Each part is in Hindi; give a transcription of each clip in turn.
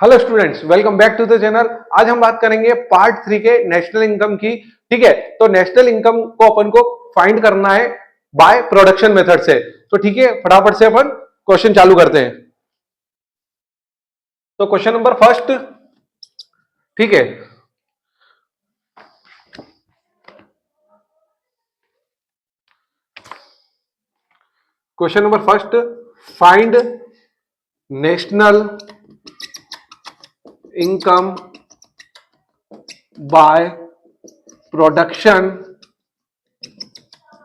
Hello students, welcome back to the channel. आज हम बात करेंगे पार्ट 3 के नेशनल इनकम की। ठीक है, तो नेशनल इनकम को अपन को फाइंड करना है बाय प्रोडक्शन मेथड से। तो ठीक है, फटाफट से अपन क्वेश्चन चालू करते हैं। तो क्वेश्चन नंबर फर्स्ट, ठीक है, question number first, find national income by production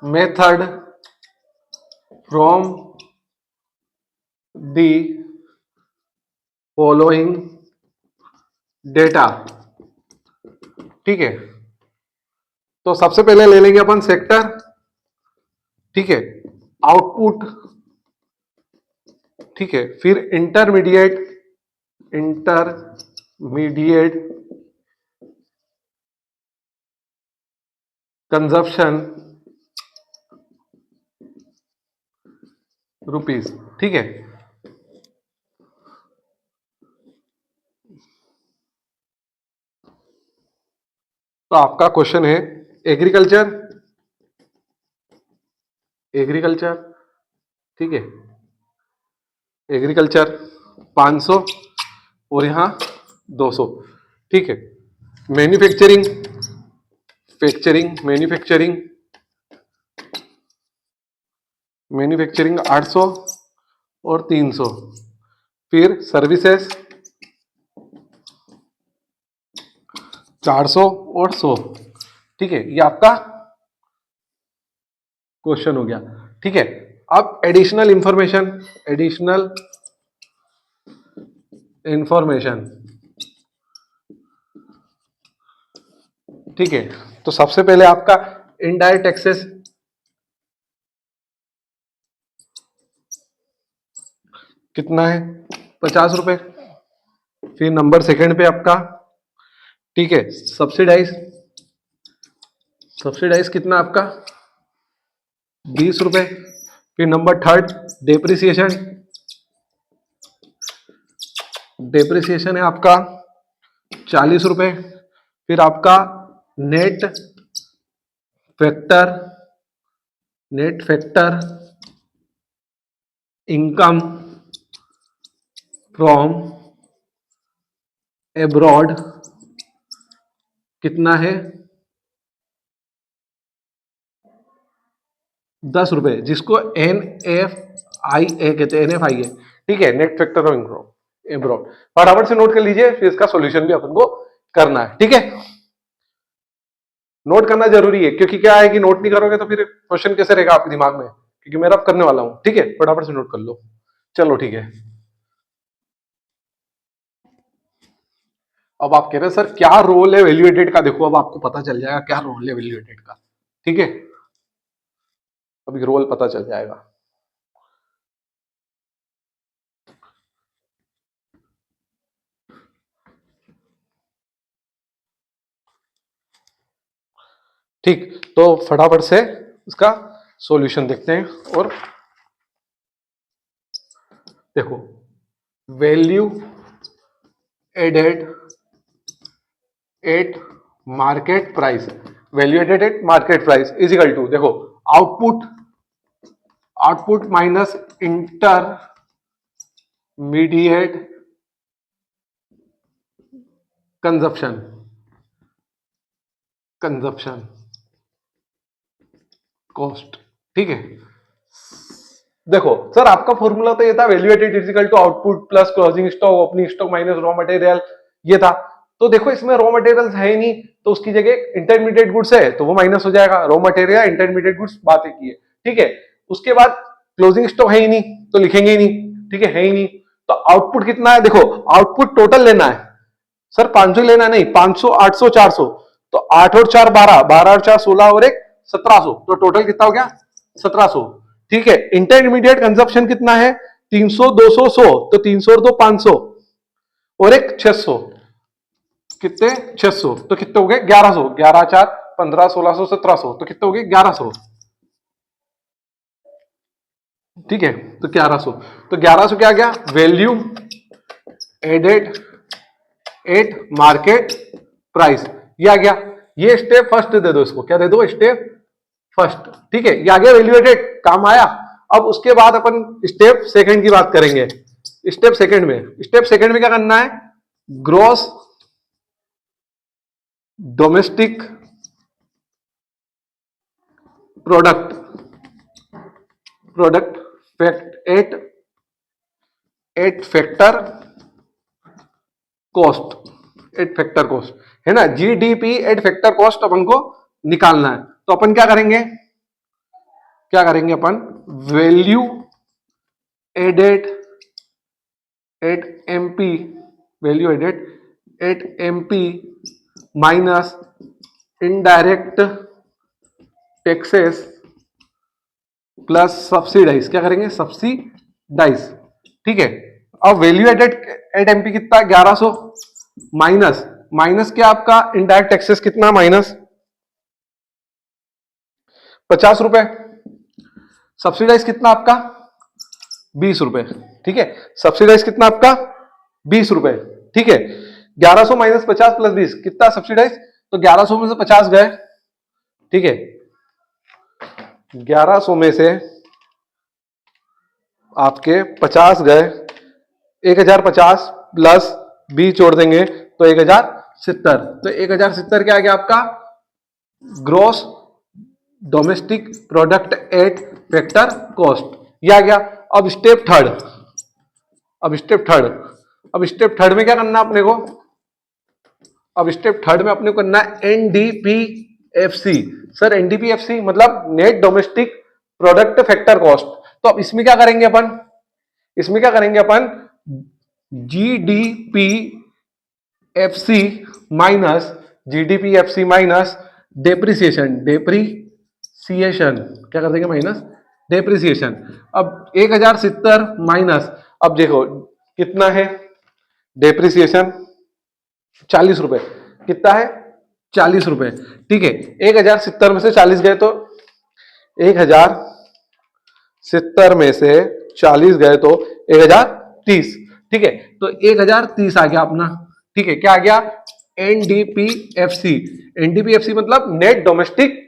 method from the following data. ठीक है, तो सबसे पहले ले लेंगे अपन सेक्टर। ठीक है, आउटपुट। ठीक है, फिर इंटरमीडिएट इंटरमीडिएट कंजप्शन रुपीस। ठीक है, तो आपका क्वेश्चन है एग्रीकल्चर। एग्रीकल्चर, ठीक है, एग्रीकल्चर 500 और यहां 200। ठीक है, मैन्युफैक्चरिंग मैन्युफैक्चरिंग मैन्युफैक्चरिंग 800 और 300। फिर सर्विसेज 400 और 100। ठीक है, ये आपका क्वेश्चन हो गया। ठीक है, अब एडिशनल इंफॉर्मेशन। ठीक है, तो सबसे पहले आपका इनडायरेक्ट टैक्सेस कितना है, 50 रुपए। फिर नंबर सेकंड पे आपका, ठीक है, सब्सिडाइज सब्सिडाइज कितना आपका 20 रुपए। फिर नंबर थर्ड डेप्रिसिएशन डेप्रिसिएशन है आपका 40 रुपए। फिर आपका net factor income from abroad कितना है 10 रुपए, जिसको NFIA कहते हैं, NFIA। ठीक है, net factor of income abroad. फटाफट से नोट कर लीजिए, फिर इसका सॉल्यूशन भी अपन को करना है। ठीक है, नोट करना जरूरी है, क्योंकि क्या है कि नोट नहीं करोगे तो फिर क्वेश्चन कैसे रहेगा आपके दिमाग में, क्योंकि मैं अब करने वाला हूं। ठीक है, फटाफट से नोट कर लो। चलो ठीक है, अब आप कह रहे हैं सर क्या रोल है वैल्यूएटेड का। देखो, अब आपको पता चल जाएगा क्या रोल है वैल्यूएटेड का। ठीक है, अभी रोल पता चल जाएगा। ठीक, तो फटाफट से इसका सॉल्यूशन देखते हैं। और देखो, value added at market price, value added at market price is equal to, देखो, output minus intermediate consumption cost. ठीक है, देखो सर, आपका फॉर्मूला तो ये था value added is equal to output plus closing stock opening stock minus raw material, ये था। तो देखो, इसमें रॉ मटेरियल्स है ही नहीं, तो उसकी जगह इंटरमीडिएट गुड्स है तो वो माइनस हो जाएगा। रॉ मटेरियल इंटरमीडिएट गुड्स बात एक ही है। ठीक है, उसके बाद क्लोजिंग स्टॉक है ही नहीं तो लिखेंगे ही नहीं। ठीक है ही नहीं, तो आउटपुट कितना है, देखो आउटपुट टोटल लेना है सर, 500 लेना नहीं, 500 800 400। तो 8 और 4 12, 12 और 4 16 और एक 1700, तो टोटल कितना हो गया 1700। ठीक है, इंटरमीडिएट कंजप्शन कितना है 300 200 100, तो 300 और 2 500 और एक 600, कितने 600, तो कितने हो गए 1100। 11 4 15 1600 1700, तो कितने हो गए 1100। ठीक है, तो 1100, तो 1100 क्या आ गया value added at market price. ये आ गया, ये स्टेप फर्स्ट दे दो इसको, क्या दे दो, स्टेप फर्स्ट। ठीक है, ये आ गया वैल्यूएटेड, काम आया। अब उसके बाद अपन स्टेप सेकंड की बात करेंगे। स्टेप सेकंड में क्या करना है, gross domestic product product fact at factor cost है ना, जीडीपी एट फैक्टर कॉस्ट अपन को निकालना है। तो अपन क्या करेंगे अपन, value added at MP value added at MP minus indirect taxes plus subsidies. क्या करेंगे, सब्सिडाइज। ठीक है, अब वैल्यू एडेड एट एमपी कितना, 1100 माइनस क्या आपका इनडायरेक्ट टैक्सेस कितना, माइनस 50 रुपए, सब्सिडाइज कितना आपका 20 रुपए। ठीक है, सब्सिडाइज कितना आपका 20 रुपए। ठीक है, 1100 माइनस 50 प्लस 20 कितना सब्सिडाइज, तो 1100 में से 50 गए। ठीक है, 1100 में से आपके 50 गए, 1050 प्लस 20 जोड़ देंगे तो 1070। तो 1070 क्या आ गया आपका, gross domestic product at factor cost, ये आ गया। अब स्टेप थर्ड में क्या करना है अपने को, अब स्टेप थर्ड में अपने को करना है एनडीपीएफसी। सर एनडीपीएफसी मतलब net domestic product factor cost. तो अब इसमें क्या करेंगे अपन, जीडीपीएफसी माइनस डेप्रिसिएशन क्या कर देंगे, माइनस डेप्रिसिएशन। अब 1070 माइनस, अब देखो कितना है डेप्रिसिएशन, 40 रुपए, कितना है 40 रुपए। ठीक है, 1070 में से 40 गए तो 1070 में से 40 गए तो 1030। ठीक है, तो 1030 आ गया अपना। ठीक है, क्या आ गया, एनडीपीएफसी मतलब net domestic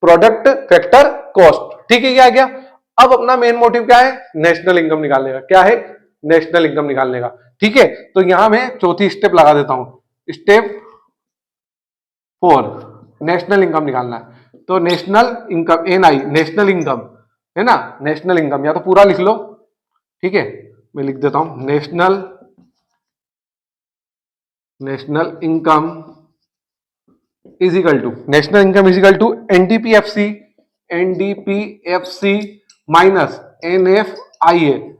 product factor cost. ठीक है, क्या आ गया। अब अपना मेन मोटिव क्या है, नेशनल इनकम निकालने का। क्या है, नेशनल इनकम निकालने का। ठीक है, तो यहां मैं चौथी स्टेप लगा देता हूं, स्टेप 4, नेशनल इनकम निकालना है। तो national income, NI national income है ना, नेशनल इनकम या तो पूरा लिख लो। ठीक है, मैं लिख देता हूं, national income is equal to NDPFC minus NFIA,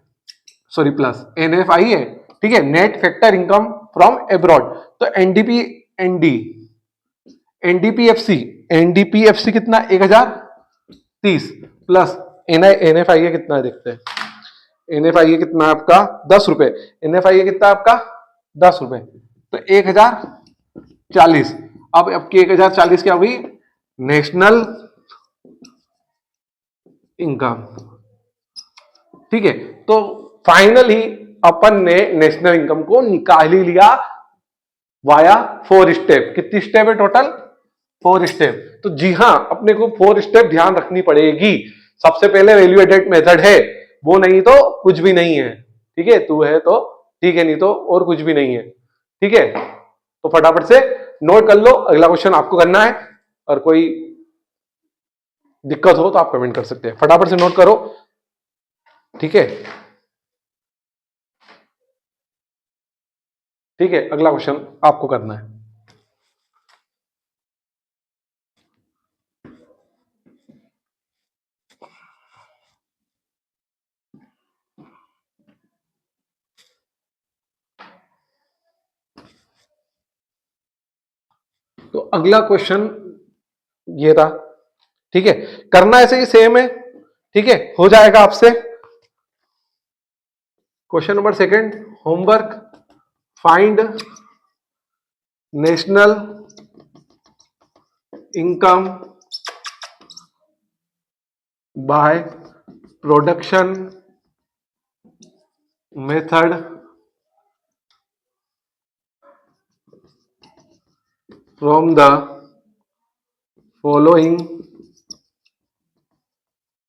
sorry plus NFIA. ठीक है, net factor income from abroad. तो एनडीपीएफसी कितना, 1030 प्लस एनएफआईए कितना है देखते हैं। एनएफआईए कितना आपका 10 रुपए, एनएफआईए कितना आपका 10 रुपए, तो 1040। अब आपकी 1040 क्या हुई, नेशनल इनकम। ठीक है, तो फाइनली अपन ने नेशनल इनकम को निकाल ही लिया वाया 4 स्टेप। कितनी स्टेप है टोटल, 4 स्टेप। तो जी हां, अपने को 4 स्टेप ध्यान रखनी पड़ेगी। सबसे पहले वैल्यू एडेड मेथड है, वो नहीं तो कुछ भी नहीं है। ठीक है, तू है तो ठीक है, नहीं तो और कुछ भी नहीं है। ठीक है, तो फटाफट से नोट कर लो, अगला क्वेश्चन आपको करना है। और कोई दिक्कत हो तो आप कमेंट कर सकते हैं, फटाफट से नोट करो। ठीक है, ठीक है, अगला क्वेश्चन आपको करना है। तो अगला क्वेश्चन ये था। ठीक है, करना ऐसे ही सेम है। ठीक है, हो जाएगा आपसे। Question number second, homework, find national income by production method from the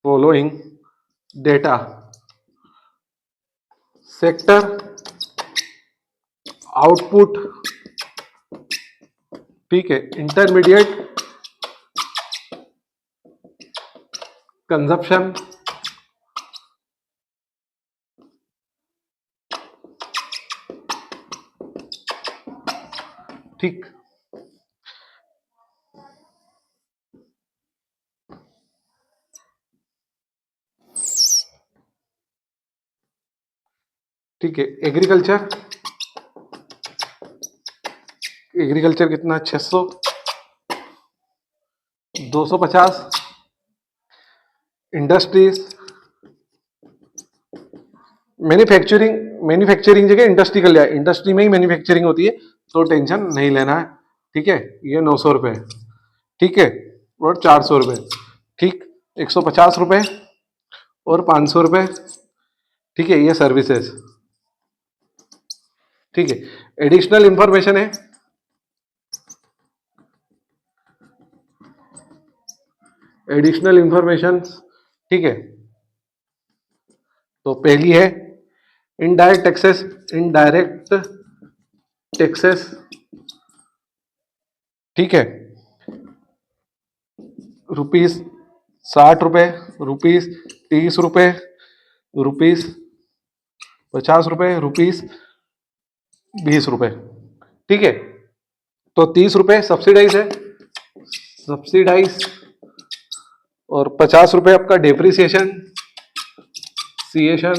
following data sector output, ठीक है, इंटरमीडिएट कंजप्शन, ठीक, ठीक है। एग्रीकल्चर, एग्रीकल्चर कितना, 600, 250, इंडस्ट्रीज, मैन्युफैक्चरिंग जगह इंडस्ट्री कर लिया, इंडस्ट्री में ही मैन्युफैक्चरिंग होती है तो टेंशन नहीं लेना है, ठीक है। ये 900 रुपये, ठीक है, और 400 रुपये, ठीक, 150 रुपये और 500 रुपये, ठीक है, ये सर्विसेज, ठीक है। एडिशनल इंफॉर्मेशन है, एडिशनल इंफॉर्मेशन, ठीक है। तो पहली है इनडायरेक्ट टैक्सेस, इनडायरेक्ट टैक्सेस, ठीक है, ₹60, ₹30, ₹50, ₹20, ठीक है। तो 30 रुपये सब्सिडाइज है, सब्सिडाइज, और 50 रुपये आपका डेप्रिसिएशन,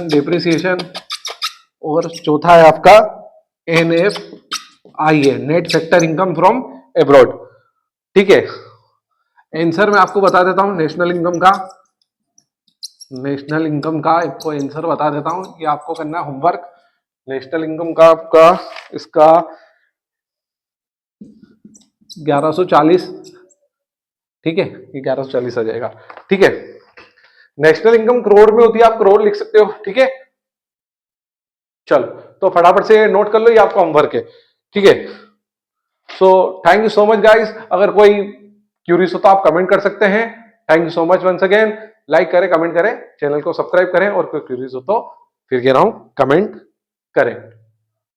डेप्रिसिएशन, और चौथा है आपका NFI है, net factor income from abroad, ठीक है। आंसर मैं आपको बता देता हूं, नेशनल इनकम का, नेशनल इनकम का आपको आंसर बता देता हूं, ये आपको करना है होमवर्क। नेशनल इनकम का आपका इसका 1140, ठीक है, ये 1140 आ जाएगा, ठीक है। नेशनल इनकम करोड़ में होती है, आप करोड़ लिख सकते हो, ठीक है। चलो, तो फटाफट से नोट कर लो, ये आपका होमवर्क है, ठीक है। So thank you so much guys, अगर कोई क्यूरियस हो तो आप कमेंट कर सकते हैं। Thank you so much once again, like करें, कमेंट करें, चैनल को सब्सक्राइब करें, और कोई क्यूरियस हो तो फिर कह रहा हूं कमेंट करें।